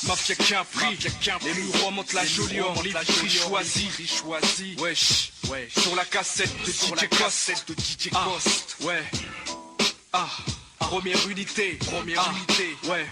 Mafia qu'un prix, les mureaux montent la jolie, on les prix choisis. Wesh, sur la cassette de DJ Cost. Ouais. Première unité. Ouais.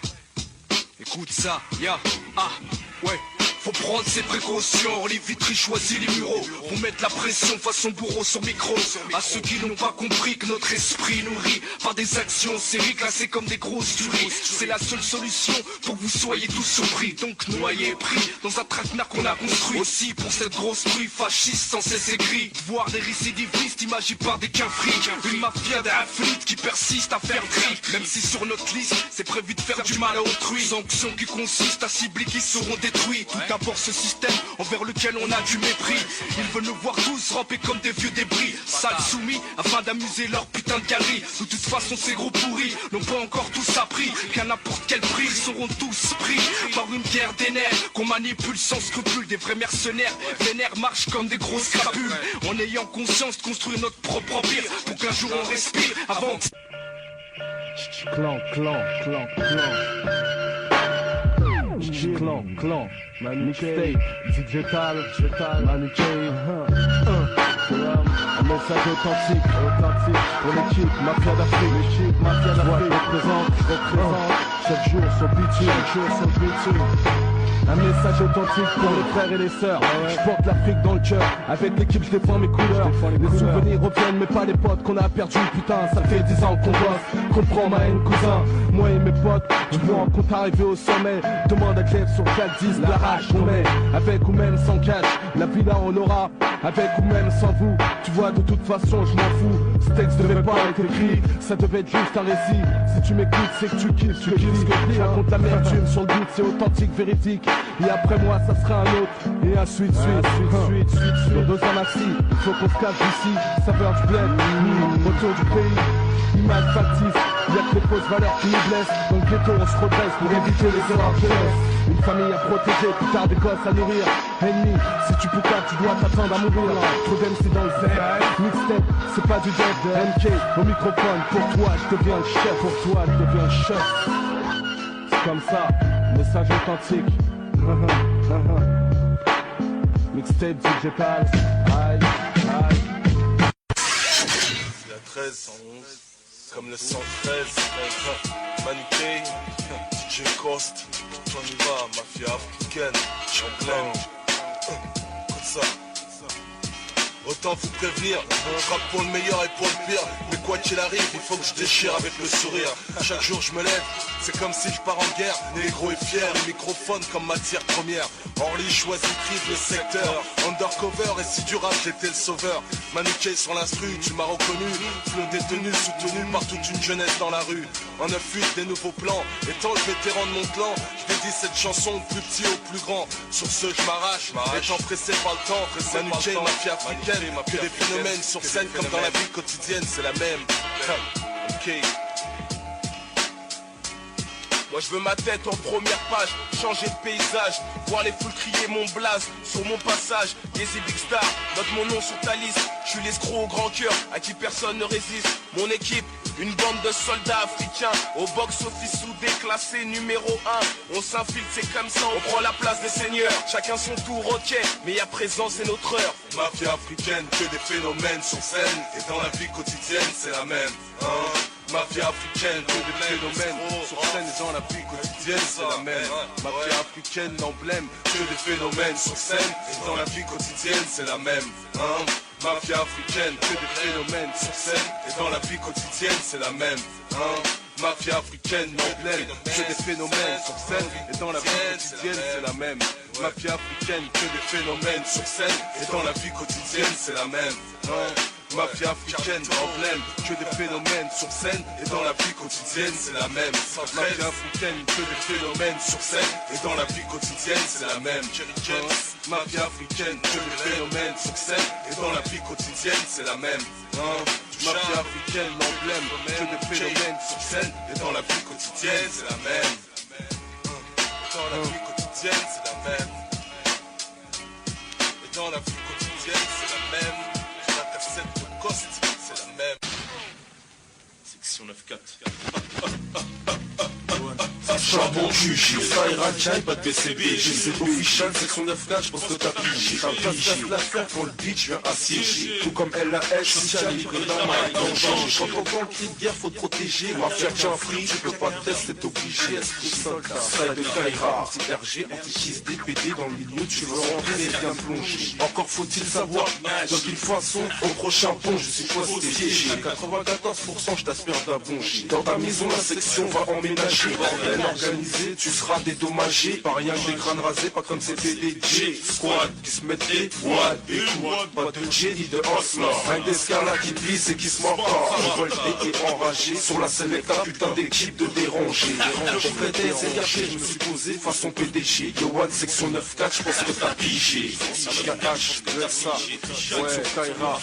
Écoute ça, ouais. Faut prendre ses précautions, les vitries choisis les mureaux. Faut mettre la pression façon bourreau sur micro. À ceux qui n'ont pas compris que notre esprit nourrit par des actions séries classées comme des grosses tueries. C'est la seule solution pour que vous soyez tous surpris. Donc noyés, pris dans un traquenard qu'on a construit. Aussi pour cette grosse truie fasciste sans cesse écrit. Voir des récidivistes imagés par des quinfrics. Une mafia d'afriques qui persiste à faire gris. Même si sur notre liste c'est prévu de faire du mal à autrui. Sanction qui consiste à cibler qui seront détruits. D'abord ce système envers lequel on a du mépris. Ils veulent nous voir tous ramper comme des vieux débris. Sales soumis afin d'amuser leur putain de galerie. De toute façon ces gros pourris n'ont pas encore tous appris qu'à n'importe quel prix ils seront tous pris par une guerre des nerfs qu'on manipule sans scrupule. Des vrais mercenaires vénères marchent comme des grosses crapules. En ayant conscience de construire notre propre empire pour qu'un jour on respire avant Clan, Mixtape, digital, Manu K, un message authentique, pour l'équipe, mafia d'Afrique, représente, chaque jour sur bitume, un message authentique pour les frères et les sœurs. Je porte l'Afrique dans le cœur, avec l'équipe je défends mes couleurs. Les souvenirs reviennent mais pas les potes qu'on a perdus. Putain ça fait 10 ans qu'on bosse, comprends ma haine cousin. Moi et mes potes, tu vois en compte arriver au sommet. Demande à Clef sur 4-10, la rage qu'on met. Avec ou même sans cash, la villa on aura. Avec ou même sans vous, tu vois de toute façon je m'en fous. Ce texte devait pas être écrit, ça devait être juste un récit. Si tu m'écoutes c'est que tu kiffes ce que je dis. Raconte la l'amertume sur le beat, c'est authentique, véridique. Et après moi ça sera un autre. Et un suite. Sur 2 ans maxi, faut qu'on se cache d'ici. Saveur du bled, retour du pays. Image factice, y'a que les fausses valeurs qui nous blessent. Dans le ghetto on se redresse pour éviter les erreurs jeunesse. Une famille à protéger, plus tard des gosses à nourrir. Ennemi, si tu poucaves, tu dois t'attendre à mourir. Trop d'MC dans le zèle. Mixtape, c'est pas du dead. MK au microphone, pour toi je deviens le chef. C'est comme ça, message authentique. Mixtape digital. C'est la 13, 111. Comme le 113, Manu K, DJ Cost, on y va, mafia africaine, Champlain. Écoute ça. Autant vous prévenir, on frappe pour le meilleur et pour le pire. Mais quoi qu'il arrive, il faut que je déchire avec le sourire. Chaque jour je me lève, c'est comme si je pars en guerre. Négro et fier, le microphone comme matière première. Orly choisit triple le secteur. Undercover et si du rap j'étais le sauveur. Manu K sur l'instru, tu m'as reconnu. Flot détenu, soutenu par toute une jeunesse dans la rue. En 9-8 des nouveaux plans, étant le vétéran de mon clan, je dédie cette chanson du plus petit au plus grand. Sur ce je m'arrache, étant pressé par le temps. Manu K, mafia africaine. Que des phénomènes sur scène comme dans la vie quotidienne, c'est la même. Ok. Moi je veux ma tête en première page, changer de paysage, voir les foules crier mon blaze sur mon passage. Yeezy Big Star, note mon nom sur ta liste. Je suis l'escroc au grand cœur, à qui personne ne résiste. Mon équipe, une bande de soldats africains, au box-office soudé, classé numéro 1. On s'infiltre, c'est comme ça, on prend la place des seigneurs. Chacun son tour, ok, mais à présent c'est notre heure. Mafia africaine, que des phénomènes sur scène, et dans la vie quotidienne c'est la même. Mafia africaine, que des phénomènes sur scène et dans la vie quotidienne c'est la même. Mafia africaine, l'emblème, que des phénomènes sur scène et dans la vie quotidienne c'est la même. Mafia africaine, que des phénomènes sur scène et dans la vie quotidienne c'est la même. Mafia africaine, l'emblème, que des phénomènes sur scène et dans la vie quotidienne c'est la même. Mafia africaine, que des phénomènes sur scène et dans la vie quotidienne c'est la même. Mafia africaine, emblème, que des phénomènes sur scène et dans la vie quotidienne c'est la même. Mafia africaine, que des phénomènes sur scène et dans la vie quotidienne c'est la même. Mafia africaine, que des phénomènes sur scène et dans la vie quotidienne c'est la même. Mafia africaine, l'emblème, que des phénomènes sur scène et dans la vie quotidienne c'est la même. Dans la vie quotidienne c'est la même. Et dans la vie quotidienne c'est la même. J'intercepte le cost, c'est la même. Section 9-4. charbon QG. Ça ira Jai, pas de BCBG. C'est official, section 9-4, j'pense que t'as pigé. T'as pas de l'affaire quand le bitch vient assiéger. Tout comme LAH, social, livré d'un maille danger. Quand on entend le cri de guerre, faut te protéger. Mafia tient free, tu peux pas te tester, t'es obligé. Esprit soldat, ça de Kaira, anti-RG, anti-kiss, DPD. Dans le milieu, tu veux rentrer, bien plonger. Encore faut-il savoir, dans quelle façon, au prochain pont, je suis posté piégé. À 94%, je t'aspire d'abongé. Dans ta maison, la section va emménager. Bordel organisé, tu seras dédommagé. Pas rien que des crânes rasés, pas comme c'était des J. Squad qui se mettent des Wad, écoute, pas de J ni de Oslo. Un d'escarlat qui glisse et qui se mord pas. Révolté et enragé, sur la Selecta, putain d'équipe de dérangé. J'ai fait des égarchés, je me suis posé façon PDG. Yo One, section 9-4, j'pense que t'as pigé. HKH, USA, ouais, Kaira,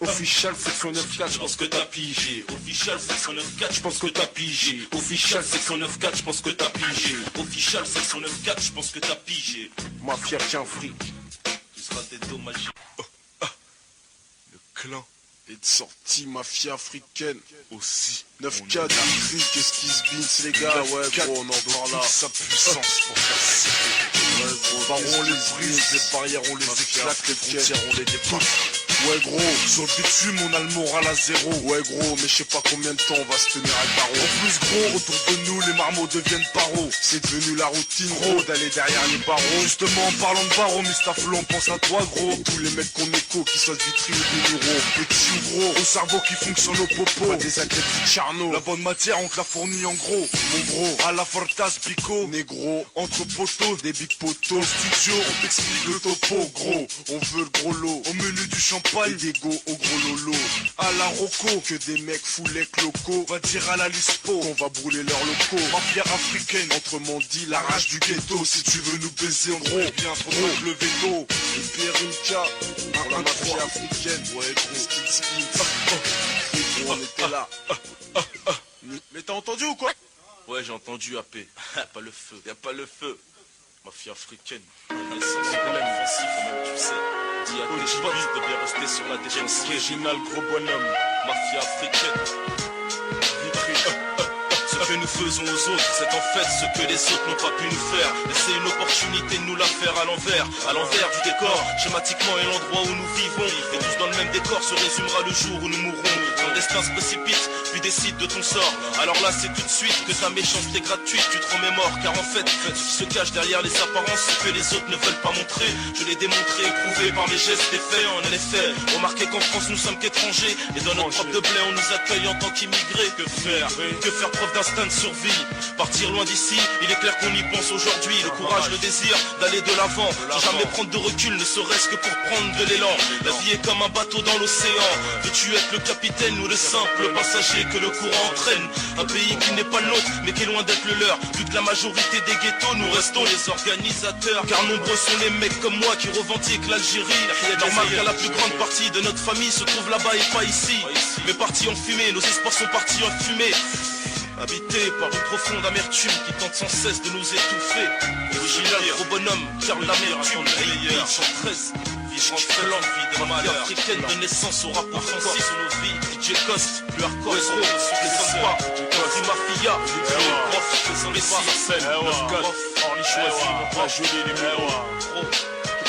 Official section 9-4, j'pense que t'as pigé. Official section 9-4, j'pense que t'as pigé. Official section 9-4, j'pense que t'as pigé. Official section 9-4, j'pense que t'as pigé. Mafia tient fric, tu seras dédommagé. Le clan est sorti, mafia africaine aussi. 9-4, qu'est-ce qui se bince les gars, ouais gros, on en parle là. Sa puissance pour faire citer. Ouais gros, barons on les brise, les barrières on les éclate, les frontières on les dépasse. Ouais gros, sur le bitume on a le moral à zéro. Ouais gros, mais je sais pas combien de temps on va se tenir à barreau. En plus gros, autour de nous les marmots deviennent paro. C'est devenu la routine gros d'aller derrière les barreaux. Justement en parlant de barreaux, Mustapha on pense à toi gros. Tous les mecs qu'on écho, qui soient de Vitry ou de Muro. Petit ou gros, au cerveau qui fonctionne au popo. Pas des athlètes Charnot, la bonne matière on te la fournit en gros. Mon gros, à la Fortas Bico, négro. Entre poteaux, des big poteaux. Studio, on t'explique le topo gros. On veut le gros lot, au menu du champagne. Et des go au gros lolo. À la Rocco, que des mecs foulés locaux. Va dire à la Lispo qu'on va brûler leurs locaux. Mafia africaine, entre Mandi, la rage du ghetto. Si tu veux nous baiser en gros, viens faudra le veto. Et Perinka, pour la mafia africaine. Ouais gros, spin. On était là. Mais t'as entendu ou quoi? Ouais j'ai entendu AP. Y'a pas le feu, y'a pas le feu. Mafia africaine. L'essence de l'offensif, même tu sais. Dis à tes potes de bien rester sur la défense. Original gros bonhomme. Mafia africaine. Ce que nous faisons aux autres, c'est en fait ce que les autres n'ont pas pu nous faire. Et c'est une opportunité de nous la faire à l'envers du décor. Schématiquement est l'endroit où nous vivons. Et tous dans le même décor se résumera le jour où nous mourrons. Ton destin se précipite, puis décide de ton sort. Alors là c'est tout de suite que ta méchanceté gratuite, tu te remémores. Car en fait, ce qui se cache derrière les apparences, ce que les autres ne veulent pas montrer. Je l'ai démontré, prouvé par mes gestes et faits. En effet, remarquez qu'en France nous sommes qu'étrangers. Et dans notre propre de blé on nous accueille en tant qu'immigrés. Que faire preuve d'instinct de survie, partir loin d'ici. Il est clair qu'on y pense aujourd'hui. Le courage, le désir d'aller de l'avant, sans jamais prendre de recul, ne serait-ce que pour prendre de l'élan. La vie est comme un bateau dans l'océan. Veux-tu être le capitaine ou le simple passager que le courant entraîne? Un pays qui n'est pas le nôtre mais qui est loin d'être le leur. Vu que la majorité des ghettos, nous restons les organisateurs. Car nombreux sont les mecs comme moi qui revendiquent l'Algérie. Normal qu'à la plus grande partie de notre famille se trouve là-bas et pas ici. Mais partis en fumée, nos espoirs sont partis en fumée. Habité par une profonde amertume qui tente sans cesse de nous étouffer. Original gros bonhomme, car l'amertume est 113. Vie chancelante, vie de malheur africaine de naissance au rap offensif sur nos vies. DJ Cost, le hardcore est gros sur les espoirs. Country Mafia, les profs, les imbéciles. Orly choisi, on va geler les mots.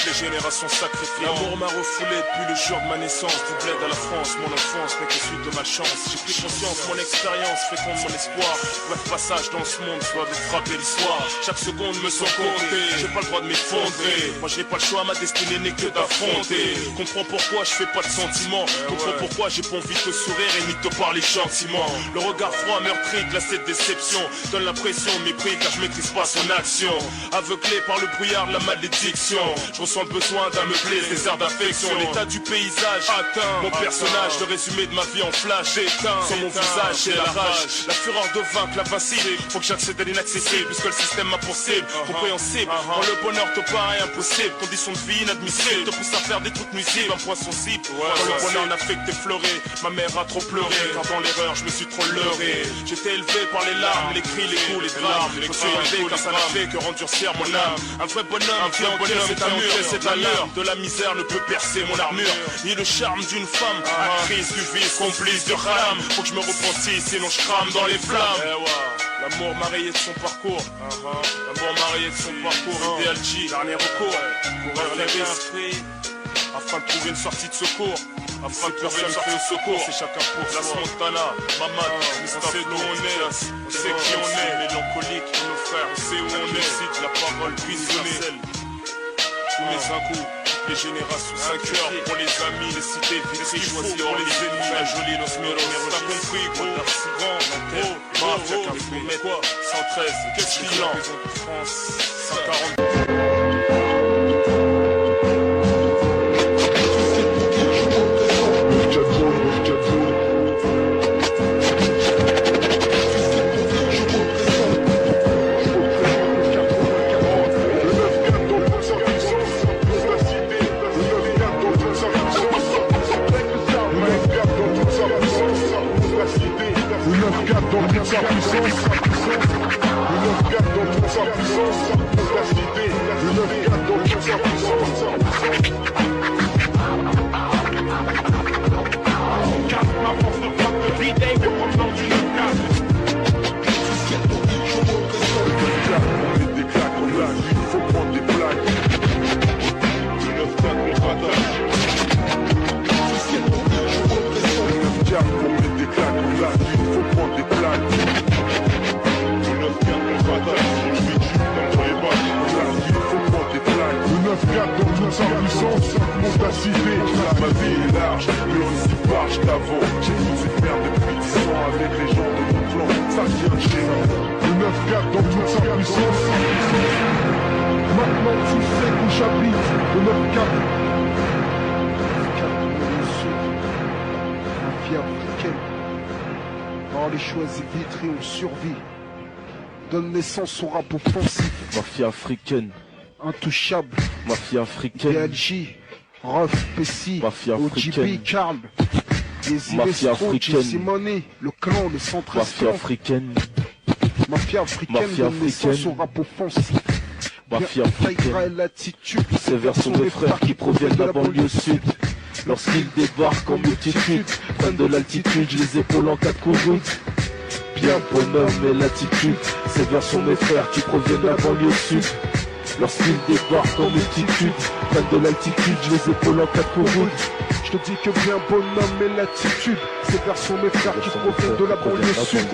Les générations sacrifiées. L'amour m'a refoulé depuis le jour de ma naissance. Du bled à la France, mon enfance n'est que suite de malchance. J'ai pris conscience, mon expérience féconde mon espoir. Bref passage dans ce monde, soit de frapper l'histoire. Chaque seconde me sont comptées, j'ai pas le droit de m'effondrer. Moi j'ai pas le choix, ma destinée n'est que d'affronter. Comprends pourquoi je fais pas de sentiments. Comprends pourquoi j'ai pas envie de te sourire et ni de te parler gentiment. Le regard froid meurtri de cette déception donne l'impression de mépris car je maîtrise pas son action. Aveuglé par le brouillard de la malédiction, je ressens le besoin d'ameubler des airs d'affection. L'état du paysage atteint, mon personnage, le résumé de ma vie en flash éteint. Sur mon visage j'ai la rage, la fureur de vaincre l'invincible. Faut que j'accède à l'inaccessible puisque le système m'impossible, compréhensible. Quand le bonheur te paraît impossible, conditions de vie inadmissibles te poussent à faire des trucs nuisibles, un point sensible. Quand le bonheur n'a fait que t'effleurer, ma mère a trop pleuré. Car dans l'erreur je me suis trop leurré. J'étais élevé par les larmes, les cris, les coups, les drames. Je suis élevé car ça n'a fait que rendurcir mon âme. Un vrai bonhomme qui en Dieu c'est un mur. déteste cette allure. De la misère ne peut percer mon armure, ni le charme d'une femme. Actrice du vice, complice du haram. Faut que je me repentisse, sinon je crame dans les flammes. L'amour m'a rayé de son parcours. L'amour m'a rayé de son parcours. Idéal G, dernier recours. Courir les risques afin de trouver une sortie de secours. Afin de personne fait au secours. C'est chacun pour soi. La Montana, Mamad, on sait d'où on est. On sait qui on est. Mélancolique, nos frères, on sait où on est. Cite la parole prisonnée. Tous les incous, les générations, 5 heures pour les amis, les cités, Vitry, choisi pour les ennemis. La jolie Los Meros, t'as compris, gros, grand, bravo, quoi, 113, qu'est-ce qu'il y a? France, 140. Sa puissance, le 9-4 dans toute sa puissance, la cité, le 9-4 dans toute sa puissance. Ma force de frappe de bidé, mais provenant du 9-4. On met des claques comme la nuit, il faut prendre des plaques. Le 9-4 on partage. Le 9-4 on met des claques comme la nuit, il faut prendre des plaques. Dans toute sa puissance, monte la cité. Ma vie est large, mais aussi barge qu'avant. J'écoute cette merde depuis 10 ans avec les gens de mon clan. Ça vient de chez moi. Le 9-4 dans toute sa puissance. Maintenant tu sais où j'habite. Le 9-4. La vie africaine. Dans les choisis Vitry, on survit. Donne naissance au rap offensif. Mafia africaine. Intouchable, Mafia africaine. DLJ, Ruff, Pessi, Mafia africaine. OGB, Karl, les Mafia Ilestro, Simone, le clan, le centre Mafia africaine. Mafia africaine, donne naissance au rap offensif. Mafia africaine. L'attitude, Ces vers sont des frères qui proviennent de la banlieue sud. Lorsqu'ils débarquent en multitude, prennent de l'altitude, les épaules en 4 coups. Bien bonhomme et l'attitude. Ces vers sont mes frères qui proviennent de la banlieue sud. Lorsqu'ils débarquent en multitude, prennent de l'altitude, les épaules en 4 coups. Je te dis que bien bonhomme et l'attitude, ces vers sont mes frères qui proviennent de la banlieue sud.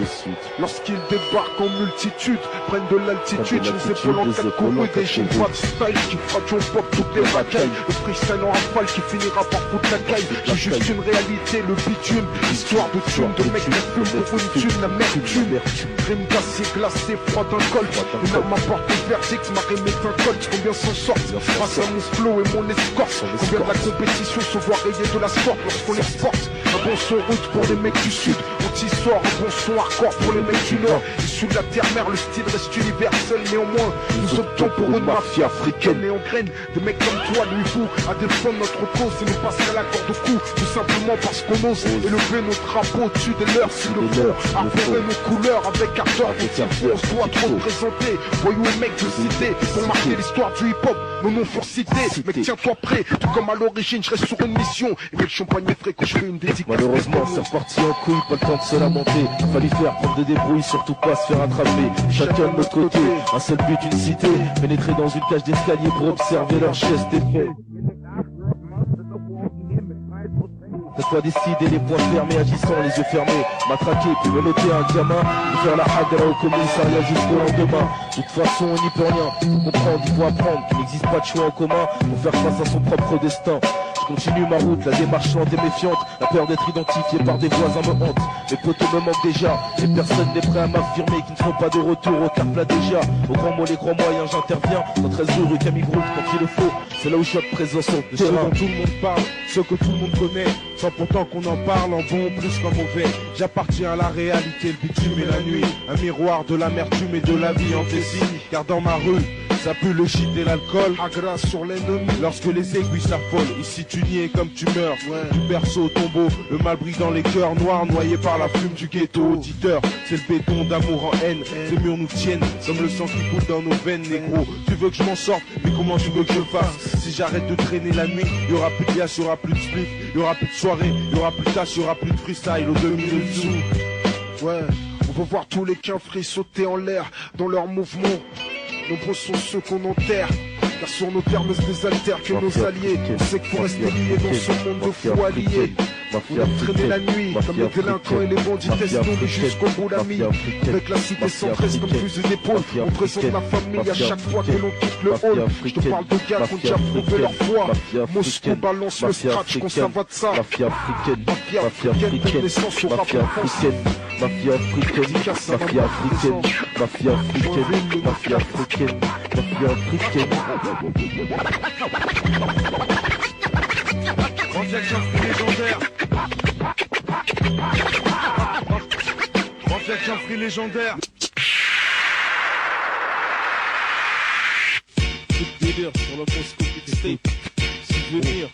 Lorsqu'ils débarquent en multitude, prennent de l'altitude, les épaules en 4 coups. Des jeans pas de style qui frappent au pop toutes les racailles. Le freestyle en rafale qui finira par foutre la caille. J'ai juste une réalité, le bitume, histoire de thune, de mecs qui fument pour une thune, l'amertume. Rime cassée, glacée, froid d'un col. Une arme apporte le vertex, ma rime est un colt. Combien s'en sortent grâce à mon flow et mon escorte. Combien de la compétition se voit rayer de la sorte lorsqu'on exporte. Un bon son route pour les mecs du sud, anti-sort, un bon son hardcore pour les mecs du nord. Issus de la terre-mère, le style reste universel. Néanmoins, nous optons pour une mafia africaine et en graine. Des mecs comme toi, lui, vous, à défendre notre cause et nous passer à la corde au cou. Tout simplement parce qu'on ose élever nos drapeaux au-dessus des leurs. Si le fond, arborer nos couleurs avec ardeur. On se doit trop représenter, voyous et mecs de cité, pour marquer l'histoire du hip-hop. Nos noms furent cités, mais tiens-toi prêt. Tout comme à l'origine, je reste sur une mission. Et le champagne est frais que je fais une dédicace. Malheureusement, c'est reparti en couille, pas le temps de se lamenter. Fallait faire preuve de débrouille, surtout pas se faire attraper. Chacun de notre côté, un seul but, une cité. Pénétrer dans une cage d'escalier pour observer leurs gestes et faits. C'est toi décider les poings fermés, agissant les yeux fermés. Matraquer, puis meloter un gamin. Et faire la hadra au commissariat jusqu'au lendemain. De toute façon, on n'y peut rien. Faut comprendre, il faut apprendre qu'il n'existe pas de choix en commun pour faire face à son propre destin. Je continue ma route, la démarche lente et méfiante. La peur d'être identifié par des voisins me hante. Mes potes me manquent déjà. Et personne n'est prêt à m'affirmer qu'ils ne font pas de retour au car plat déjà. Au grand mot, les grands moyens, j'interviens. Dans 13 jours, rue Camille Groupe, quand il le faut. C'est là où je suis présent sur le terrain. Dont tout le monde parle, ce que tout le monde connaît. Sans pourtant qu'on en parle en bon plus qu'en mauvais. J'appartiens à la réalité, le bitume et la nuit. Un miroir de l'amertume et de la vie en tessie. Car dans ma rue, ça pue le shit et l'alcool. Agras sur l'ennemi. Lorsque les aiguilles s'affolent, ici tu nies et comme tu meurs. Du berceau au tombeau, le mal brille dans les cœurs noirs, noyés par la plume du ghetto. Auditeur, c'est le béton d'amour en haine. Ces murs nous tiennent, comme le sang qui coule dans nos veines, négro. Tu veux que je m'en sorte, mais comment tu veux que je fasse? Si j'arrête de traîner la nuit, y aura plus de liasse, y aura plus de split, y aura plus de soirée, y aura plus de tâches, y aura plus de freestyle au 2000 sous. Ouais, on veut voir tous les quinfris sauter en l'air dans leurs mouvements. Nombreux sont ceux qu'on enterre, car sur nos termes se désaltèrent que nos alliés. On sait qu'il faut rester liés dans ce monde de fous alliés. On aime traîner la nuit, comme les délinquants et les bandits testent nous, mais jusqu'au bout l'ami. Avec la cité sans tresse comme fusil d'épaule, on présente la famille à chaque fois que l'on quitte le hall. Je te parle de gars qui ont déjà prouvé leur foi. Moscou balance le scratch, qu'on savate ça. Mafia africaine, Mafia africaine, naissance au rap africaine, mafia africaine, mafia africaine, mafia africaine, mafia africaine, mafia africaine. Grand Jack Jean-Free légendaire. Grand Jack Jean-Free légendaire. Tout délire sur le Moscow Mixtape. Souvenir.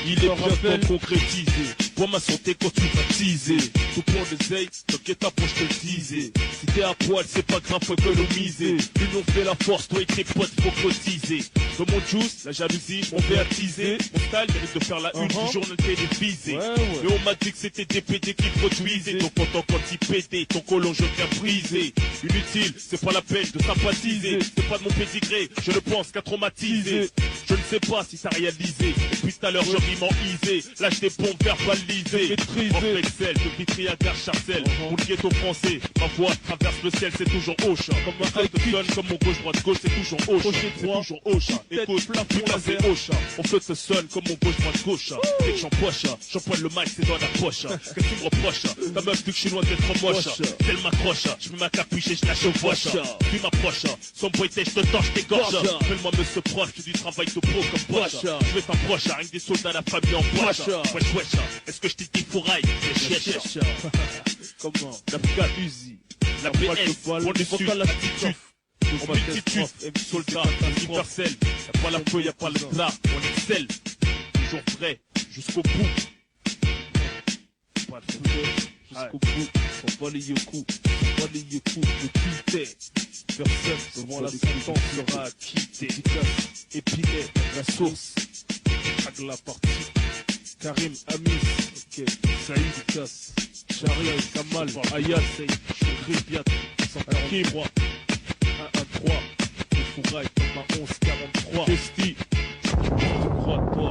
Il est bien concrétisé. Pour ma santé quand tu vas teaser. Tout pour des ailes, t'inquiète pas pour je te le disais. Si t'es à poil, c'est pas grave, faut économiser. L'union fait la force, toi et tes potes, faut cotiser. Dans mon juice, la jalousie, on fait attiser. Mon style mérite de faire la une du journal télévisé. Mais on m'a dit que c'était des PD qui produisaient. Donc pendant quand il pétait, ton colon je viens briser. Inutile, c'est pas la peine de sympathiser. C'est pas de mon pédigré, je ne pense qu'à traumatiser. Je ne sais pas si t'as réalisé. Et puis tout à l'heure, je rime en isé. Lâche des bombes verbalisées. En Excel, de Vitry à Gare Charcel. Pour le ghetto français, ma voix traverse le ciel, c'est toujours Ocha. Comme un high te sonne, comme mon gauche, droite, gauche, c'est toujours Ocha. C'est toujours Ocha. Écoute, plafond, là c'est Ocha. Mon feu te sonne comme mon gauche, droite, gauche. Dès que j'empoigne le mic, c'est dans la poche. Qu'est-ce que tu me reproches? Ta meuf dit que je suis loin d'être moche. Elle m'accroche, je mets ma capuche et je lâche au poche. Tu m'approches, sans bruiter, je te torche, t'égorge. Fais-moi me se proche, tu du travail de pro comme poche. Je vais t'approcher, rien que des soldats, la famille en poche. Wesh, wesh, est-ce que je t'ai dit fourraille? Chèche. Comment? La Pika Uzi, la PS, on est sur l'attitude. Multitude, soldats, universel. Y'a pas la feu, y'a pas le drap, on excelle. Toujours prêt, jusqu'au bout. Pas de feu, jusqu'au bout. Faut pas les yeux coups, faut pas les yeux coups de quitter. Personne devant la sentence sera acquitté. Épinay, la source. Chaque la partie. Karim, Amis, ok, Saïd, Kass, Sharia et Kamal, Ayat, Ribiat, Santarki, moi, 1-1-3, le Fouraille, ma 11-43, Testi, je te crois, toi.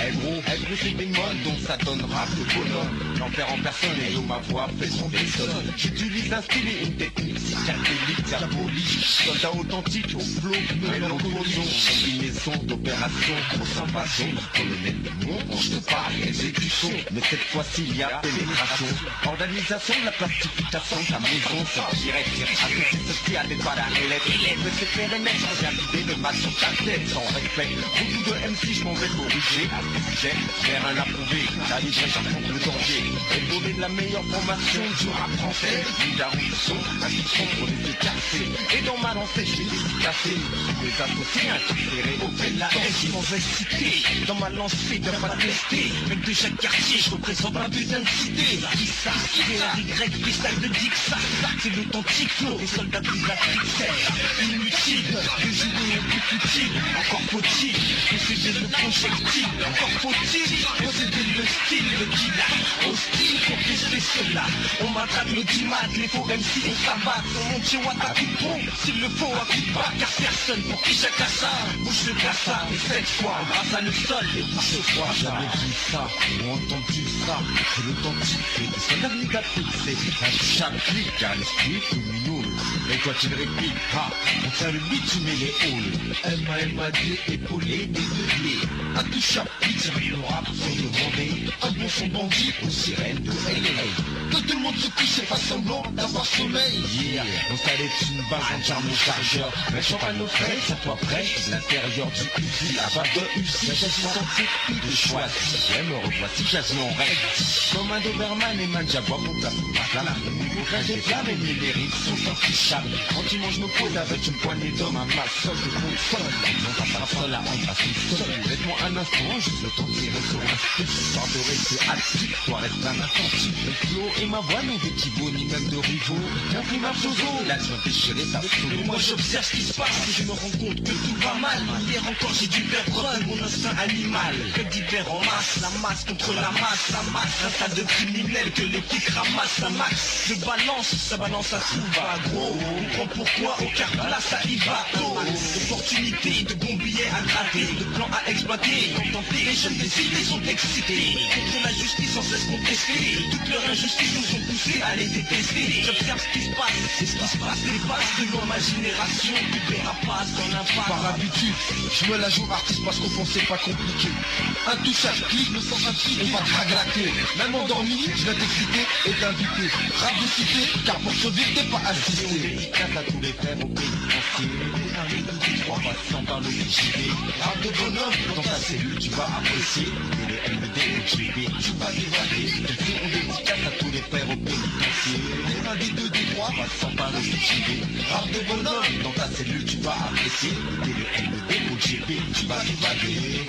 Eh gros, c'est des modes, donc ça donnera le bonhomme. L'enfer en personne et où ma voix fait son dessin. J'utilise un style et une technique psychédélique, diabolique. Soldat authentique, au flow, mélancolie. Combinaison d'opérations, grosse invasion. Colonel de mon, quand je te parle, exécution. Mais cette fois-ci, il y a pénétration. Organisation de la plastification, ta maison, c'est direct. Associé ceci à des parallèles. Mais c'est périmètre, j'ai l'idée de battre sur ta tête sans respect. Beaucoup de MC, je m'en vais corriger. Sujet, vers un approuvé, la livraison contre le danger. Évoluer de la meilleure formation du rap français. Vulgarisation, instruction pour les yeux cassés. Et dans ma lancée, je vais les casser. Les associés incarcérés au fait de la haine, ils m'ont cité. Dans ma lancée, de pas tester. Mec de chaque quartier, je représente un putain de cité. Qui ça, c'est la Y, cristal de Dixa. C'est l'authentique flow, les soldats de la pixel. Inutile, de jouer au plus futile. Encore faut-il, posséder le projectile. Encore faut-il, posséder le style de Killa. Hostile pour tester cela. On m'attrape le dimat, les faux MC on s'abat. On monte chez Watt à coup de pompe, s'il le faut à coup de bas. Car personne pour qui chacun ça. Bouge le cassa, et cette fois, grâce à le sol, les bouches au froid. J'avais dit ça, ou entendu ça. C'est l'authentique, et c'est la c'est chaque clic à l'esprit lumineux. Et toi tu le répliques, on tient le beat, tu mets les halls. MAD, épaulé, dételé. À tout chapitre, le rap sans demander. Un bon son bandit aux sirènes de LA. Que tout le monde se couche et fasse semblant d'avoir sommeil. Yeah, on est une base en charme au chargeur. Mais champagne nos fraises, à toi près, de l'intérieur du fusil. À bas de Uzi, j'ai senti de choix. Si me revoici quasiment en règle. Comme un Doberman et man Jaguar pour placer ma là. Pour cracher des flammes et les lyrics sont intouchables. Quand tu manges nos pauses avec une poignée d'hommes, un masque de console. On va pas seul, là on va tout seul. Laisse-moi un instant, juste le temps de tirer sur un stick. Histoire de rester actif, toi reste un attentif. Le flow et ma voix n'ont d'équivaut ni même de rivaux. Bien pris ma chose, l'action déchirée ça fout. Moi j'observe ce qui se passe et je me rends compte que tout va mal. Hier encore j'ai dû perdre mon instinct animal. Que divers en masse, la masse contre la masse. Un tas de criminels que les pics ramassent un max. Je balance, ça balance à tout va gros. On prend pourquoi au quart là ça y va tôt. Opportunité de bons billets à gratter, de plans à exploiter. Contempler les jeunes des cités sont excités. Contre la justice sans cesse contestée. Toute leur injustice nous ont poussés à les détester. J'observe ce qui se passe, et ce qui se passe dépasse selon ma génération. Du dérapage dans l'impasse. Par habitude, je me la joue artiste parce qu'au fond c'est pas compliqué. Intouchable, clic, me sens intrigué, on va te raglater. Même endormi, je vais t'exciter et t'inviter. Rap de cité, car pour sauver t'es pas assisté. Dédicace à tous les frères au pays entier. Un rythme qui trois passant par le JB. Rap de bonhomme, dans ta cellule tu vas apprécier. Et le MD et JB, tu vas dévaler. Quelqu'un on dédicace à tous les frères au pays entier. Un des deux des trois passant par le JB. Rap de bonhomme, dans ta cellule tu vas apprécier. Et le MD et JB, tu vas dévaler.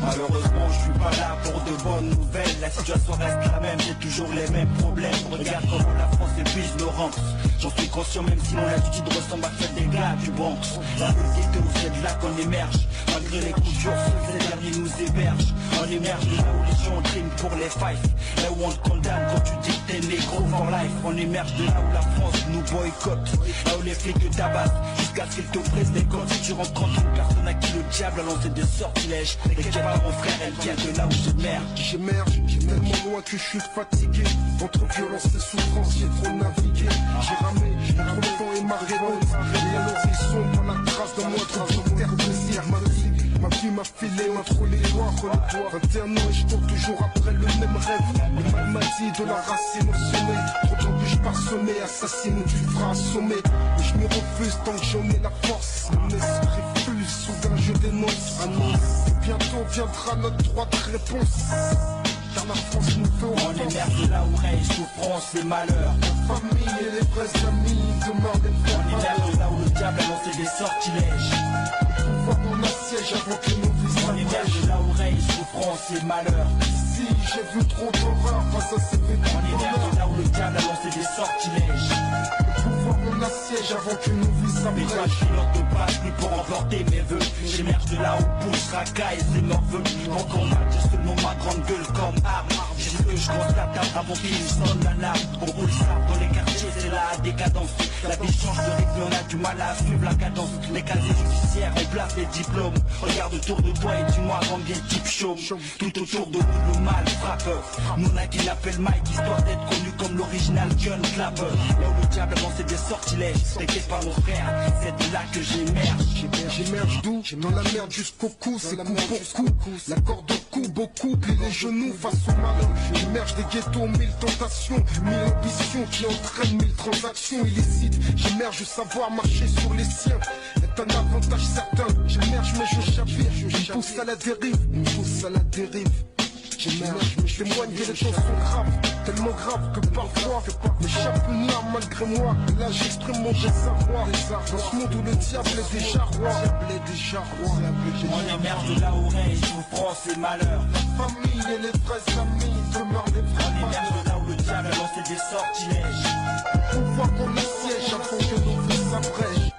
Malheureusement je suis pas là pour de bonnes nouvelles. La situation reste la même, j'ai toujours les mêmes problèmes. Regarde comment la France épuise nos rangs. J'en suis conscient même si mon attitude ressemble à celle des gars du Bronx. La vérité où c'est de là qu'on émerge. Malgré les coups durs, ces derniers nous hébergent. On émerge de là où les gens triment pour les fives. Là où on te condamne quand tu dis que t'es négro for life. On émerge de là où la France nous boycotte. Là où les flics te tabassent jusqu'à ce qu'ils te pressent des comptes. Si tu rencontres une personne à qui le diable a lancé des sortilèges, t'inquiète pas mon frère, elle vient de là où j'émerge. Tellement loin que je suis fatigué. Entre violence et souffrance, j'ai trop navigué. J'ai ramé, trop le temps et ma révolte. Et à l'horizon, pas la trace d'un moindre terre plaisir. Ma vie m'a filé entre les doigts. 21 ans et je cours toujours après le même rêve. Le mal m'a dit de la racine au sommet. Trop d'embûches parsemées, assassine, tu feras assommer. Mais je m'y refuse tant que j'en ai la force. Mon esprit fuse, soudain je dénonce. Et bientôt viendra notre droite réponse. Car la France nous veut on émerge de là où règne souffrance et malheur. La famille et les vrais amis demeurent des frères. On émerge de là où le diable a lancé des sortilèges. Le pouvoir on assiège avant que nos vies on émerge de là où règne souffrance et malheur. Ici j'ai vu trop d'horreur face à ces vêtements. On émerge de là où le diable a lancé des sortilèges. Le pouvoir on assiège avant que nos vies Mais s'abrègent. toi je suis l'ordre de passe plus pour emporter mes vœux. J'émerge de là où pousse racaille et ses morveux. Mon combat j'ai seulement ma grande gueule comme arme. J'ai ce que je constate avant qu'il me sonne l'alarme. On roule ça dans les quartiers, c'est la décadence. La vie change de rythme, on a du mal à suivre la cadence. Les casiers judiciaires remplacent les diplômes. Regarde autour de toi et dis-moi combien de types chôment. Tout autour de nous le mal frappe. Nous on a qui l'appelle Mike, histoire d'être connu comme l'original Gun Clapper. Là où le diable a lancé des sortilèges. T'inquiète pas mon frère, c'est de là que j'émerge. J'émerge d'où? Dans la merde jusqu'au cou, c'est coup pour coup. La corde au cou, beaucoup, plie les genoux face au malin. J'émerge des ghettos, 1000 tentations, 1000 ambitions qui entraînent 1000 transactions illicites. J'émerge de savoir marcher sur les siens. Est un avantage certain. J'émerge mais je chavire. Je me pousse à la dérive. J'émerge mais je témoigne que les choses sont graves. Tellement graves que parfois m'échappe une larme malgré moi. Et là j'exprime mon désarroi. Dans ce monde où le diable est déjà roi. On émerge de là où règne souffrance et malheur. La famille et les vrais amis demeurent des vrais On émerge de là où le diable a lancé des sortilèges. Le pouvoir qu'on assiège avant que nos vies s'abrègent.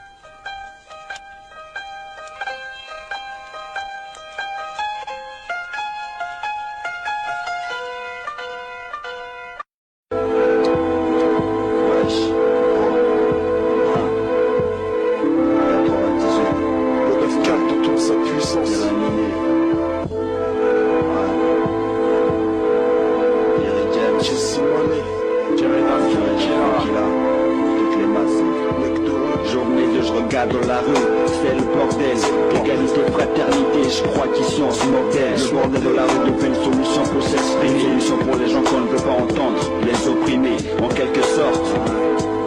Journée regarde dans la rue, c'est le bordel. Égalité, fraternité, je crois qu'ici on se modèle. Le bordel de la rue devient une solution pour s'exprimer. Une solution pour les gens qu'on ne veut pas entendre, les opprimés, en quelque sorte.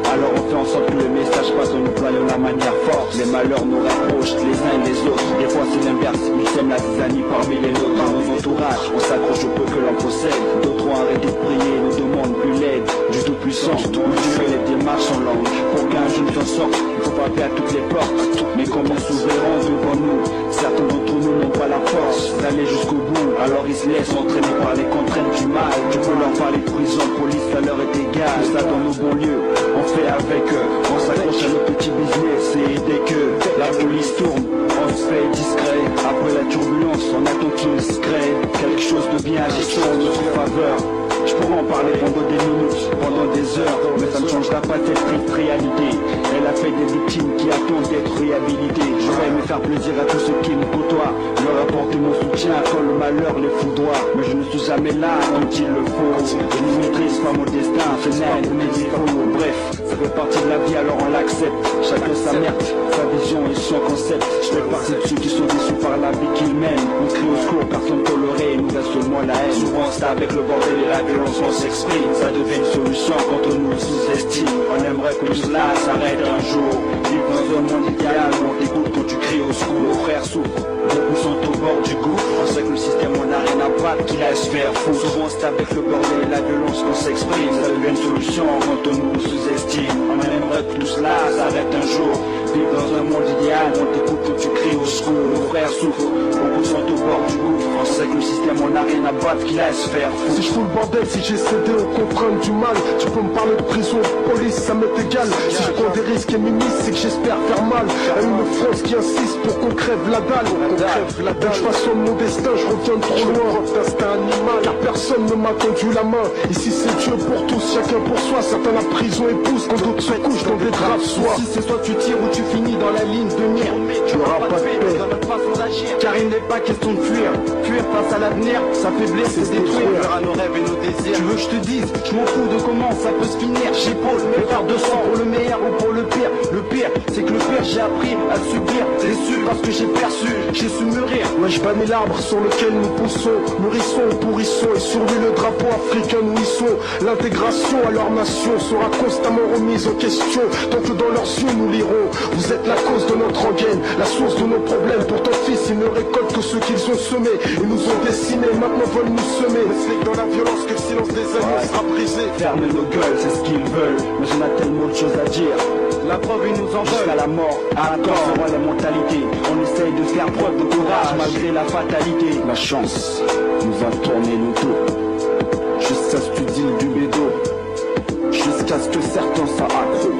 Alors on fait en sorte que le message passe en nous ployant la manière forte. Les malheurs nous rapprochent les uns et les autres. Des fois c'est l'inverse, nous sommes la zizanie parmi les nôtres. Dans nos entourages, on s'accroche au peu que l'on possède. D'autres ont arrêté de prier, nous demandent plus l'aide du tout-puissant. Nous tuons les démarches en langue. Pour qu'un jeune s'en sorte, il faut frapper à toutes les portes. Mais combien souverains devant nous? Certains d'entre nous n'ont pas la force d'aller jusqu'au bout. Alors ils se laissent entraîner par les contraintes du mal. Tu peux leur parler de prison, police, ça leur est égal. Ça dans nos banlieues, on fait avec eux, on s'accroche à nos petits business. Et dès que la police tourne, on se fait discret. Après la turbulence, on attend tout discret. Quelque chose de bien agit en notre faveur. Je pourrais en parler pendant des minutes, pendant des heures, mais ça ne changera pas cette triste réalité. Elle a fait des victimes qui attendent d'être réhabilitées. J'aurais aimé faire plaisir à tous ceux qui me côtoient, leur apporter mon soutien quand le malheur les foudroie. Mais je ne suis jamais là quand il le faut. Je ne maîtrise pas mon destin, ce n'est de mes défauts. Bref, ça fait partie de la vie, alors on l'accepte. Chacun sa merde, sa vision et son concept. Je fais partie de ceux qui sont déçus par la vie qu'ils mènent. On crie au secours, personne coloré, nous a seulement la haine. Souvent c'est avec le bordel et la violence on s'exprime. Ça devient une solution quand on nous sous-estime. On aimerait que tout cela s'arrête un jour. Vivre dans un monde idéal où on t'écoute quand tu cries au secours. Nos frères souffrent, beaucoup sont au bord du gouffre. On sait que le système on n'a rien à battre, qui laisse faire fou. Souvent c'est avec le bordel et la violence qu'on s'exprime. Ça devient une solution quand on nous sous-estime. On aimerait que tout cela s'arrête un jour. Vivre dans un monde idéal où on t'écoute quand tu cries au secours. Nos frères souffrent, beaucoup sont au bord du gouffre. On sait que le système on n'a rien à battre, qui laisse faire fou. Si je fous le bordel, si j'ai cédé aux contraintes du mal, tu peux me parler de prison, de police, ça m'est égal. Si je prends des risques et m'immisce, c'est que j'espère faire mal à une France qui insiste pour qu'on crève la dalle. Quand je façonne mon destin, je reviens de trop loin. D'instinct animal, car personne ne m'a tendu la main. Ici c'est Dieu pour tous, chacun pour soi. Certains la prison épouse, quand d'autres se couchent dans des draps de soie. Si c'est soit tu tires ou tu finis dans la ligne de mire, tu n'auras pas de paix. Car il n'est pas question de fuir. Fuir face à l'avenir, ça fait blesser, c'est détruire à nos rêves et nos désirs. Tu veux que je te dise, je m'en fous de comment ça peut se finir. J'épaule mes parts de sang pour le meilleur ou pour le pire. Le pire, c'est que le pire j'ai appris à subir. Déçu parce que j'ai perçu, j'ai su mûrir. Ouais, je bannis l'arbre sur lequel nous poussons, mûrissons, pourrissons, et sur lui le drapeau africain nous y sont. L'intégration à leur nation sera constamment remise en question. Tant que dans leurs yeux nous lirons, vous êtes la cause de notre rengaine, la source de nos problèmes. Pourtant fils, ils ne récoltent que ce qu'ils ont semé. Ils nous ont dessinés, maintenant veulent nous semer. Mais c'est que dans la violence que le silence des agneaux sera brisé. Fermer nos gueules, c'est ce qu'ils veulent, mais on a tellement de choses à dire. La preuve ils nous en veulent. Jusqu'à la mort, à tort, on voit la mentalité. On essaye de faire preuve de courage malgré la fatalité. La chance nous a tourné le dos, jusqu'à ce que tu dises du bédo, jusqu'à ce que certains s'accrochent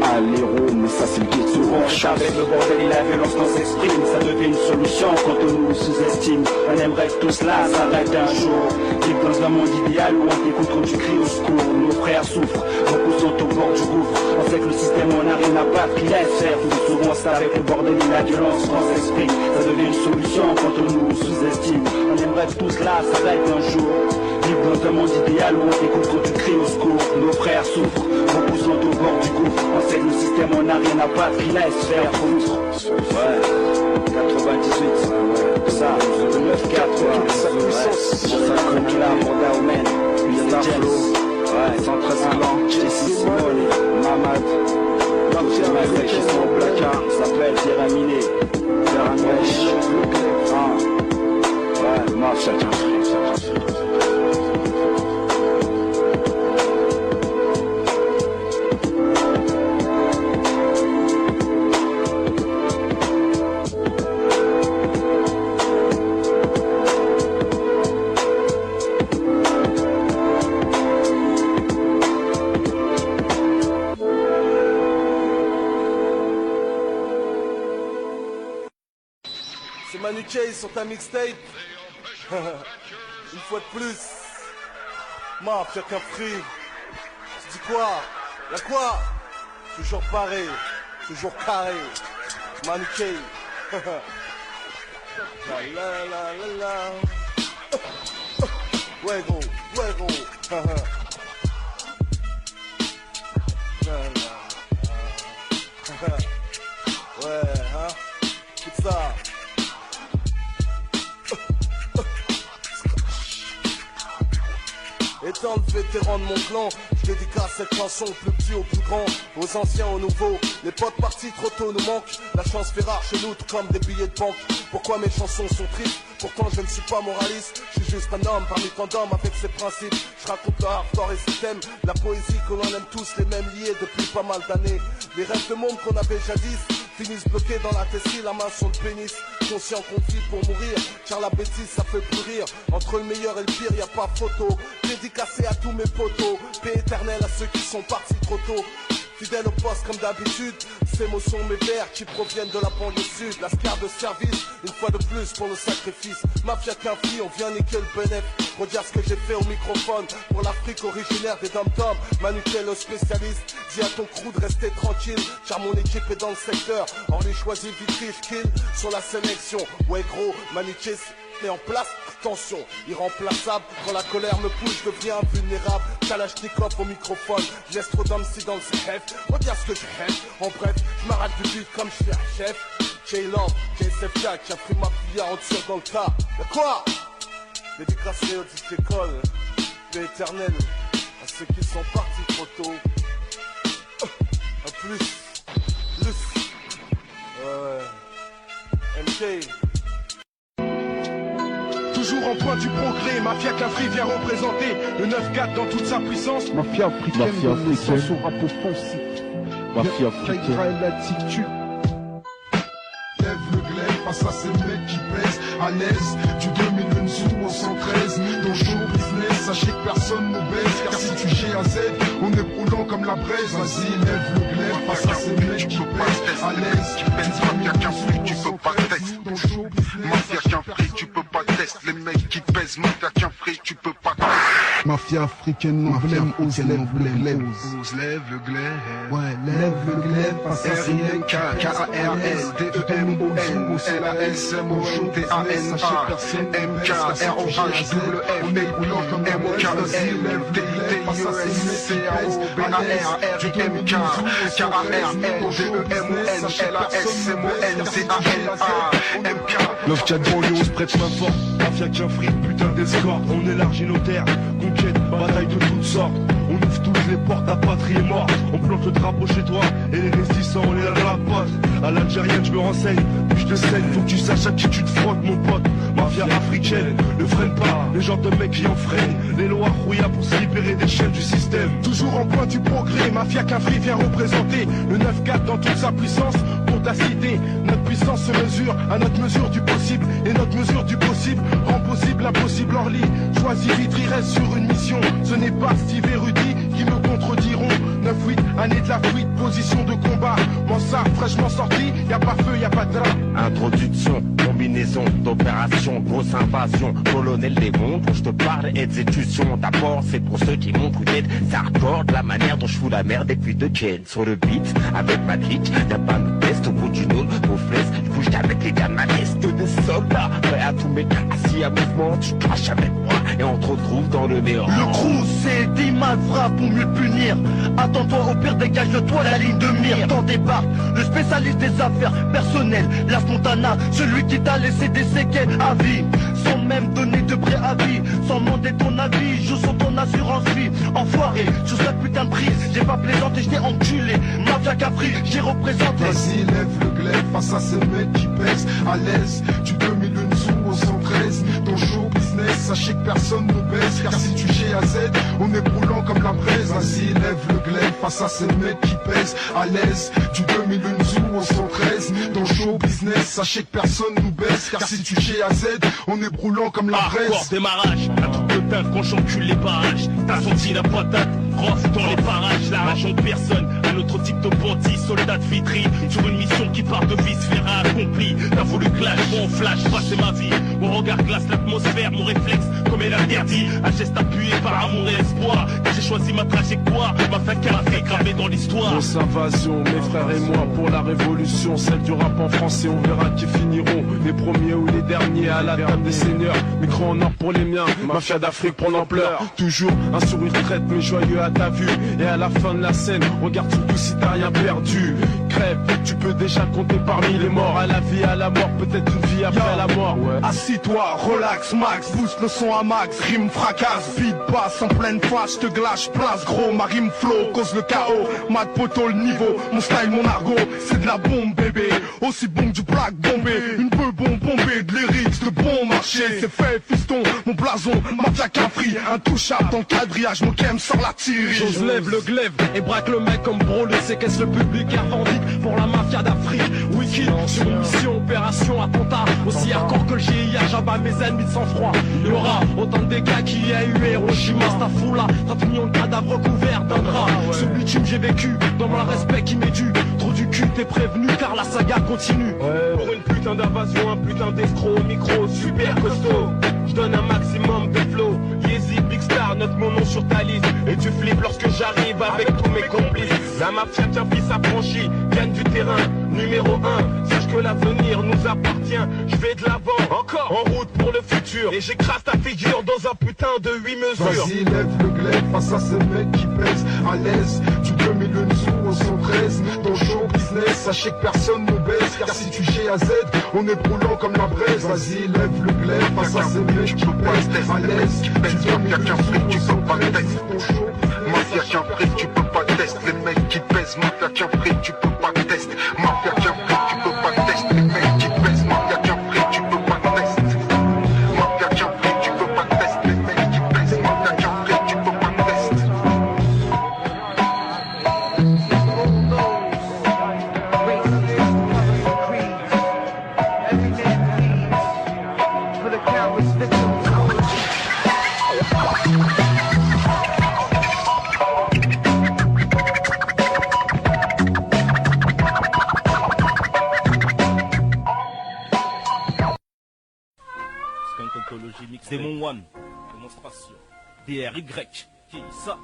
à l'héros, mais ça c'est le ghetto. On chante avec le bordel et la violence qu'on s'exprime. Ça devient une solution quand on nous sous-estime. On aimerait que tout cela s'arrête un jour. Vivre dans un monde idéal où on t'écoute quand tu cries au secours. Nos frères souffrent, beaucoup sont au bord du gouffre. On sait que le système on n'a rien à battre, qui laisse faire. Tout souvent c'est avec le bordel et la violence qu'on s'exprime. Ça devient une solution quand on nous sous-estime. On aimerait que tout cela s'arrête un jour. Vivre dans un monde idéal où on t'écoute quand tu cries au secours. Nos frères souffrent, beaucoup sont au bord du gouffre. On sait que le système on n'a rien à battre, qui laisse faire. Ouais, 98, ça, le 9-4, sa puissance. Pour ça qu'on est là, Monda Omen, c'est James, ouais, 113 ans, Jesse Simone, Mamad, tous les mecs qui sont au placard, s'appelle Teraminé, Teramèche, ouais, marche chacun. Manu Chase sur ta mixtape. Une fois de plus. Ma chacun free. Tu dis quoi? Y'a quoi? Toujours pareil. Toujours carré. Manu Chase. La la la la la. Ouais gros. Ouais gros. La la la. Étant le vétéran de mon clan, je dédicace cette chanson au plus petit, au plus grand, aux anciens, aux nouveaux. Les potes partis trop tôt nous manquent. La chance fait rare chez nous, tout comme des billets de banque. Pourquoi mes chansons sont tristes? Pourtant je ne suis pas moraliste. Je suis juste un homme parmi tant d'hommes avec ses principes. Je raconte le hardcore et ses thèmes. La poésie que l'on aime tous, les mêmes liés depuis pas mal d'années. Les rêves de monde qu'on avait jadis finissent bloqués dans la tessie, la main sur le pénis. Conscient qu'on vit pour mourir, car la bêtise ça fait plus rire. Entre le meilleur et le pire, y a pas photo. Dédicacé à tous mes potos, paix éternelle à ceux qui sont partis trop tôt. Fidèle au poste comme d'habitude, ces mots sont mes vers qui proviennent de la banlieue sud. La scar de service, une fois de plus pour le sacrifice. Mafia qu'un fille, on vient niquer le bénéf. Regarde ce que j'ai fait au microphone pour l'Afrique originaire des dom-toms. Manu Kel, le spécialiste, dis à ton crew de rester tranquille, car mon équipe est dans le secteur. On les choisit Vitry, kill sur la sélection. Ouais gros, Manu Kel met en place, attention, irremplaçable. Quand la colère me pousse, je deviens invulnérable. Kalachnikov au microphone, laisse trop d'hommes si dans le CF. Regarde ce que je rêve, en bref, je m'arrête du but comme je fais un chef. J-Love, JSFK, qui a pris ma fille en tir dans le tas. Y'a quoi? Dédicacé aux petites écoles, paix éternelle à ceux qui sont partis trop tôt. Un plus. MK. Toujours en point du progrès, Mafia Cafri vient représenter le 9-4 dans toute sa puissance. Mafia africaine, donne naissance au rap offensif. Mafia africaine. L'attitude. Lève le glaive face à ces mecs qui pèsent à l'aise. Du 2001 sous au 113. Dans show business, sachez que personne ne baisse. Car si tu G à Z, on est brûlant comme la braise. Vas-y, lève le glaive face à ces mecs qui pèsent à l'aise. Qui pèsent Mafia qu'un fric, tu peux pas tester. Mafia qu'un fric, tu peux pas tester. Les mecs qui pèsent Mafia qu'un fric, tu peux pas tester. Mafia africaine, emblème, ose, lève le glaive. Ose, lève le glaive. Ouais, lève le glaive face à ces mecs qui pèsent K-A-R-S, D-E-M-O-N, L-A-S-M-O-J-T-A-N-A, M-K-R-O-H-W-M-E-M-K-E-S-C-A-O-B-A-R-R-I-M-K, K-A-R-L-D-E-M-O-N-C-A-L-A, Love chat banlieue, on se prête main forte. Mafia qu'un fric, putain d'escorte. On élargit nos terres, conquête, bataille de toutes sortes. On ouvre toutes les portes, ta patrie est morte. On plante le drapeau chez toi, et les résistants, on est là dans la pote. À l'algérienne, je me renseigne, puis je te saigne. Faut que tu saches à qui tu te frottes, mon pote. Mafia africaine, ne freine pas, les genres de mecs qui en freinent. Les lois rouillards pour se libérer des chaînes du système. Toujours en point du progrès, Mafia Cafri vient représenter le 9-4 dans toute sa puissance. Pour ta cité, notre puissance se mesure à notre mesure du possible. Et notre mesure du possible rend possible l'impossible. Orly, choisis Vitry, reste sur une mission. Ce n'est pas Steve et Rudy qui me contrediront. 9-8, année de la fuite, position de combat. Mansard fraîchement sorti, y a pas feu, y a pas de drap. Introduction, combinaison d'opération, grosse invasion, colonel des mondes, je te parle exécution. D'abord c'est pour ceux qui m'ont trouvé, ça accorde la manière dont je fous la merde et puis de Ken sur le beat, avec ma clique, y'a pas de test au bout du nôle, aux flesses, je bouge avec les gars de ma liste, des soldats, prêts à tous mes cas, si à mouvement, tu craches avec moi, et on te retrouve dans le néant. Le crew c'est 10 mal frappe pour mieux punir, attends-toi au pire, dégage-toi la ligne de mire, dans des barques, le spécialiste des affaires personnelles, la Fontana, celui qui t'a laissé des séquelles à vie, sans même donner de préavis, sans demander ton avis, joue sur ton assurance vie, enfoiré, sur cette putain de prise, j'ai pas plaisanté, je t'ai enculé, Mafia Cafri, j'ai représenté. Vas-y, lève le glaive face à ces mecs qui pèsent à l'aise, du 2001 sous au 113, ton show business, sachez que personne ne baisse, car si tu G à Z, on est brûlant comme la braise. Vas-y, lève le glaive face à ces mecs qui pèsent à l'aise, du 2001 sous au 113, ton show business, sachez que personne nous baisse, car si tu G à Z, on est brûlant comme la braise. Encore démarrage, un truc de teuf quand j'encule les barrages. T'as senti la patate, grosse dans les parages. La rage en personne, un autre type de bandit, soldat de Vitry, sur une mission qui part de vice verra accompli. T'as voulu clash, mon flash, passer ma vie. Mon regard glace l'atmosphère, mon réflexe, comme elle interdit. Un geste appuyé par amour et espoir. J'ai choisi ma trajectoire, ma fin café gravée dans l'histoire. Grosse invasion, mes frères et moi pour la révolution, celle du rap en français, on verra qui finiront, les premiers ou les derniers à la table des seigneurs. Micro en or pour les miens, Mafia d'Afrique prend l'ampleur. Toujours un sourire traite mais joyeux à ta vue. Et à la fin de la scène, regarde surtout si t'as rien perdu. crève, tu peux déjà compter parmi les morts. À la vie, à la mort, peut-être une vie après la mort. Assis-toi, relax, max, booste le son à max, rime fracasse, beat basse en pleine face, te glace, place gros, ma rime flow, cause le chaos, mat poteau le niveau, mon style, mon argot, c'est de la bombe bébé, aussi bon que du black bombé, une peu bon bombé, de lyrics, de bon marché, c'est fait fiston, mon blason, mafia Cafri, intouchable dans le quadrillage, mon kem sort la tirée. J'ose lève le glaive et braque le mec comme Brolé, séquestre le public revendique pour la mafia d'Afrique. Wiki, sur une mission, opération, attentat, aussi hardcore que le GIA, j'abats mes ennemis de sang-froid. Il y aura autant de dégâts qu'il y a eu Hiroshima, Staffoula, 30 millions de cadavres couverts d'un drap. Ce bitume j'ai vécu, dans mon respect qui m'est dû. Trop du cul, t'es prévenu car la saga continue. Pour une putain d'invasion, un putain d'escroc au micro, super costaud. Je donne un maximum de flow. Yeezy, Big Star, note mon nom sur ta liste. Et tu flippes lorsque j'arrive avec tous mes complices. La mafia tient fils affranchi, gagne du terrain. Numéro 1, sache que l'avenir nous appartient. Je vais de l'avant, encore en route pour le futur. Et j'écrase ta figure dans un putain de 8 mesures. Vas-y, lève le glaive face à ces mecs qui pèsent à l'aise. Du 2000 sous au 113. Dans le show business, sachez que personne ne baisse. Car si tu G à Z, on est brûlant comme la braise. Vas-y, lève le glaive face à ces mecs qui pèsent à l'aise. Mafia qu'un fric, tu peux pas test. Mafia qu'un fric, tu peux pas test. Les mecs qui pèsent, mafia qu'un fric, tu peux pas test. Mafia qu'un fric, tu peux pas test. Les mecs qui pèsent, mafia qu'un fric, tu peux pas test. Mafia qu'un fric, tu peux pas test. Les mecs qui pèsent, mafia qu'un fric, tu peux pas test. Démon One, démonstration, DRY, qui ça?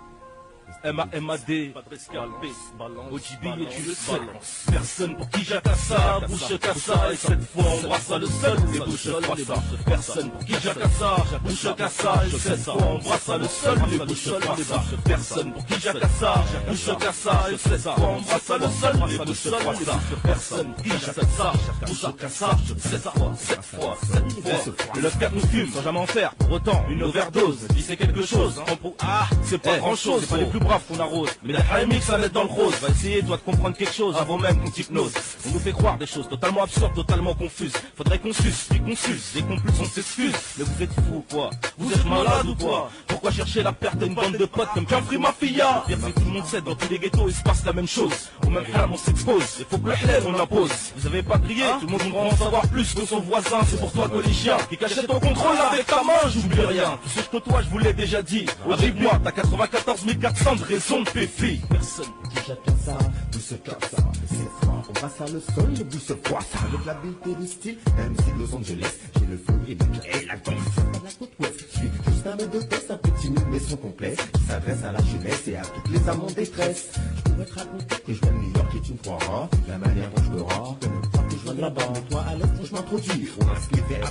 M-A-M-A-D, OGB et tu le sais. Personne pour qui j'acassa, bouche cassa. Et cette fois on brasse le seul, les bouches croissent. Personne pour qui j'acassa, bouche cassa. Et cette fois on brasse le seul, les bouches croissent. Personne pour qui j'acassa, bouche cassa. Et cette fois on brasse le seul, les bouches croissent. Personne pour qui j'acassa, bouche cassa. Cette fois. Le 9-4 nous fume sans jamais en faire. Pour autant, une overdose, si c'est quelque chose. C'est pas grand chose, c'est pas les plus braves qu'on arrose. Mais la HMX ça met dans le rose. Va essayer toi de comprendre quelque chose avant même qu'on t'hypnose. On nous fait croire des choses totalement absurdes, totalement confuses. Faudrait qu'on suce, puis qu'on suce. Dès qu'on plus on s'excuse. Mais vous êtes fous ou quoi? Vous êtes malade ou quoi? Pourquoi chercher la perte d'une bande de potes comme Cafri Mafia? Bien c'est que tout le monde sait, dans tous les ghettos il se passe la même chose. Au même halal on s'expose, il faut que le halal on l'impose. Vous avez pas grillé, tout le monde voudra en savoir plus que son voisin. C'est pour toi collégien qui cachait ton contrôle avec ta main. J'oublie rien, tout ce que je côtoie je vous l'ai déjà dit. Avec moi t'as 94 400 de raisons de péfi. Personne qui chacun ça, tout se casse ça. Cette fois on brasse à le sol, le but se froisse. Avec la vérité du style, même si Los Angeles, j'ai le feu et la danse. À la côte ouest, je suis juste un mec de test, un petit mille mais son complexe, qui s'adresse à la jeunesse et à toutes les âmes en détresse. Je pourrais te raconter que je viens de New York et tu me croiras, la manière dont je me rends, que le temps que je viens de là-bas. Mais toi à l'est, je m'introduis, on inscrit vers un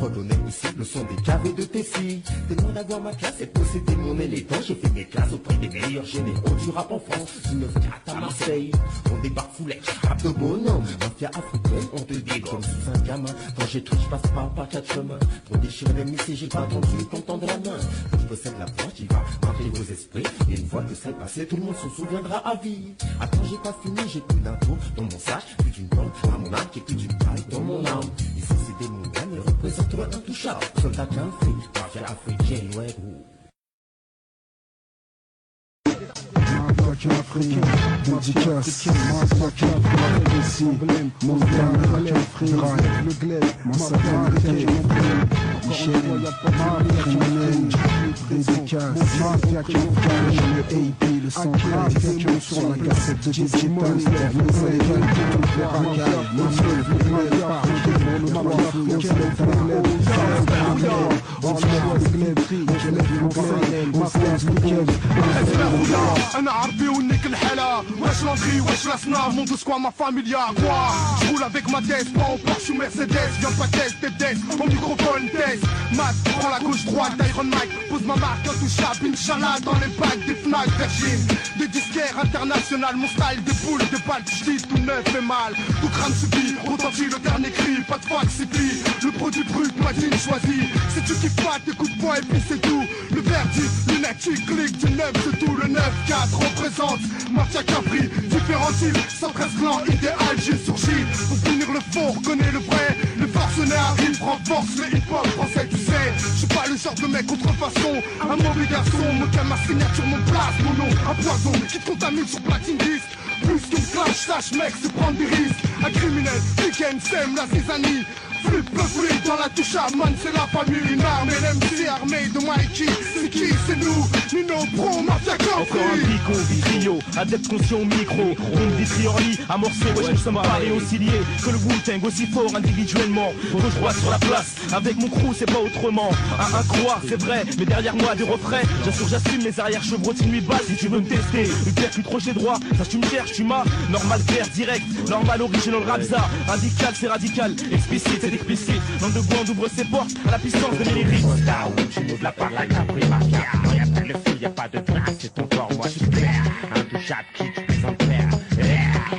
redonner ici le son des caves et de tes filles. T'es loin d'avoir ma classe et posséder mon élégance. J'ai fait mes classes auprès des meilleurs généraux du rap en France. Du 9-4 à Marseille, on débarque full rap de bonhomme. Mafia africaine, on te dit comme sous un gamin. Quand j'écris, je passe par quatre chemins. Pour déchirer les missils, j'ai pas attendu qu'on tende la main. Quand je possède la poche, il va marquer vos esprits. Et une fois que ça est passé, tout le monde s'en souviendra à vie. Attends, j'ai pas fini, j'ai plus d'infos dans mon sac, plus d'une tonne à mon âme, qui est plus d'une taille dans mon âme. Ici c'est des mondiales, mais représente-toi intouchable. Soldat qu'un fric, mafia africaine, ouais gros. Africain, dédicace, massacre, ici, montagne, le glaive, massacre, Michel, criminel, dédicace, le AP, le central, sur la cassette de digital, le racaille, le عربي ونيك الحالة واش لونتري واش لاسنا موندو سكوا ما فاميليا كوا. Je roule avec ma tête, pas en Porsche ou Mercedes. Viens pas test tes tests, mon microphone test. Business. Matt, prends la gauche droite d'Iron Mike. Pose ma marque intouchable, Inch'Allah dans les bacs des Fnac, Virgin. Des disquaires internationales, mon style, des boules, des balles, je dis tout neuf et mal. Tout crâne subit, retentit le dernier cri, pas de fac, c'est pli. Le produit brut, Madine choisi. Si tu kiffes pas, t'écoutes pas et puis c'est tout. Le verdict, lunettes, tu cliques, du 9, c'est tout. Le 9-4 représente Mafia Capri, différents styles, 113 clans, idéal, j'ai surgi. Pour finir le faux, reconnais le vrai. Le forcenaire arrive, renforce le hip-hop français, tu sais. Je suis pas le genre de mec contrefaçon. Un mauvais garçon, me calme ma signature, mon place, mon nom, un poison qui te contamine sur platine disque. Plus qu'une clash, sache mec, c'est prendre des risques. Un criminel, week-end, sème la zizanie. Flip le flip dans la touche à man, c'est la famille, une arme. Et l'MC armé de Mikey, c'est qui? C'est nous, Nino Pro, Mafia Capri. Encore un bico, vitrio, adepte conscient au micro. On dit Triorly, amorcé, ouais, nous sommes pareils aussi liés que le Wu-Tang, aussi fort individuellement. Gauche droite sur la place, avec mon crew, c'est pas autrement. À croire, c'est vrai, mais derrière moi des refrains. J'assure, j'assume les arrières chevrotines, nuit basse. Si tu veux me tester, une pierre plus crochet droit, ça tu me cherches, tu m'as. Normal, clair, direct, normal, original, rapza. Radical, c'est radical, explicite, c'est explicite. Langue de bois, on ouvre ses portes à la puissance de mes lyrics. Tu m'ouvres la part, la Capri Mafia. Y'a pas de fil, y'a pas de trace, c'est ton corps, moi je suis clair. Intouchable, qui tu peux en faire.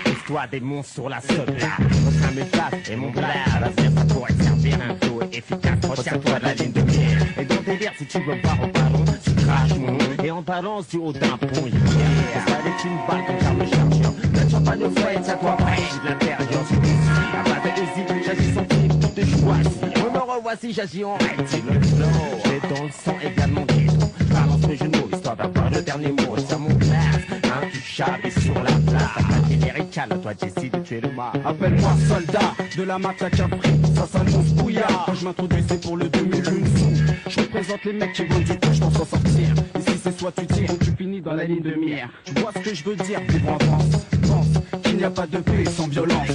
Pousse-toi des monstres sur la soda. Mon sein m'efface et mon blard. L'avenir, ça pourrait servir un flow efficace. Retiens-toi de la ligne de mire. Et dans tes verres, si tu veux voir au ballon, tu craches mon nom. Et on balance du haut d'un pont. Ça avec une balle, ton carme chargeur. Le champagne au fouet, c'est à toi près. De l'intérieur, c'est ici. Y'a pas de hésite, j'agis sans flip, tout te choisis. On me revoici, j'agis en rectile. J'ai dans le sang également des trous. Balance mes genoux, histoire d'avoir le dernier mot. Sur mon place, intouchable et sur la place. Attaquer les ricales, toi Jessie de tuer le mal. Appelle-moi soldat de la Mafia Capri, ça s'annonce bouillard. Quand je m'introduis c'est pour le 2001 sous. Je représente les mecs qui vont du temps, je pense s'en sortir. Ici c'est soit tu tires ou tu finis dans la ligne de mire. Tu vois ce que je veux dire, vivre en France. Pense qu'il n'y a pas de paix sans violence.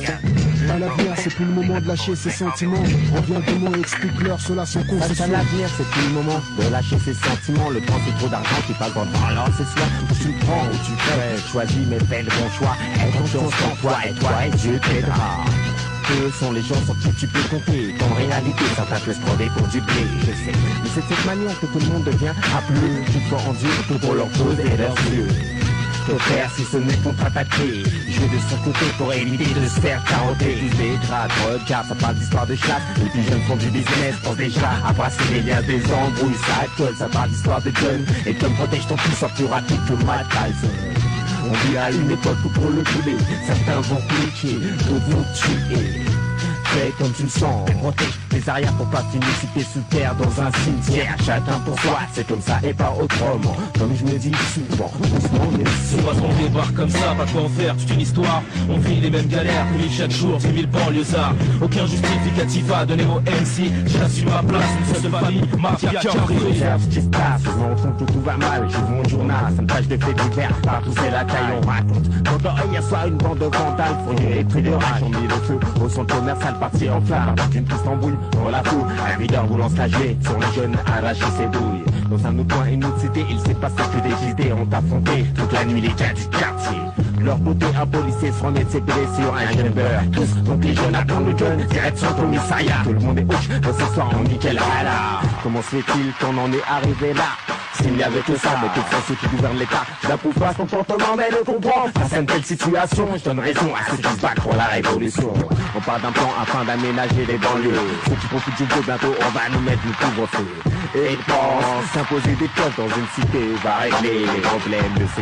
À l'avenir, c'est plus le moment de lâcher ses sentiments. Reviens de moi et explique-leur cela sans concession. À l'avenir, c'est plus le moment de lâcher ses sentiments. Le temps, c'est trop d'argent qui passe dans le temps. Alors c'est soit tu prends ou tu fais. Choisis mes belles bons choix. Aie confiance en toi et Dieu t'aidera. Eux sont les gens sur qui tu peux compter. En réalité, certains te trouver pour du blé, je sais. Mais c'est de cette manière que tout le monde devient appelé. Tout fois en Dieu pour leur poser leurs yeux. Que faire si ce n'est contre-attaquer? Jouer de son côté pour éviter de se faire carotter. User, drague, regarde, ça parle d'histoire de chasse. Les plus jeunes font du business, pensent déjà à brasser les liens des embrouilles. Ça colle, ça parle d'histoire de jeunes. Et comme protège ton fils, soit plus rapide que Mike Tyson. On vit à une époque où pour le poulet, certains vont cliquer, d'autres vont tuer. Fais comme tu le sens, protège les arrières pour pas finir cité sous terre dans un cimetière. Chacun pour soi, c'est comme ça et pas autrement. Comme je me dis souvent, doucement mais Souvent on débarque comme ça, pas quoi en faire, toute une histoire. On vit les mêmes galères, on vit chaque jour, 10 000 banlieusards. Aucun justificatif à donner au MC. J'assume ma place, une seule famille, Mafia Capri. J'observe ce qui se passe, je m'en fous que tout va mal. J'ouvre mon journal, ça me tâche de faits divers. Partout c'est la taille, on raconte. Quand hier soir une bande de vandales, fournier et pris de rage. On mit le feu au centre commercial, parti en flamme. Une piste en bouille, on la fout. Un videur voulant se lâcher sur les jeunes, arracher ses douilles. Dans un autre coin, une autre cité, il s'est passé que des idées ont affronté toute la nuit les gars du quartier. Leur beauté, un policier se remet de ses blessures, un jeune beurre. Tous, donc les jeunes attendent le gun, direction au commissariat. Tout le monde est hoche, ce soir on nickel là. Comment se fait-il qu'on en est arrivé là? S'il n'y avait que ça, mais que sont ceux qui gouvernent l'État. J'approuve pas son comportement, mais le comprends. Face à une telle situation, je donne raison à ceux qui se battent pour la révolution. On part d'un plan afin d'aménager les banlieues. Ceux qui profitent du jeu, bientôt on va nous mettre le couvre-feu. Et pense s'imposer des codes dans une cité va régler les problèmes de ces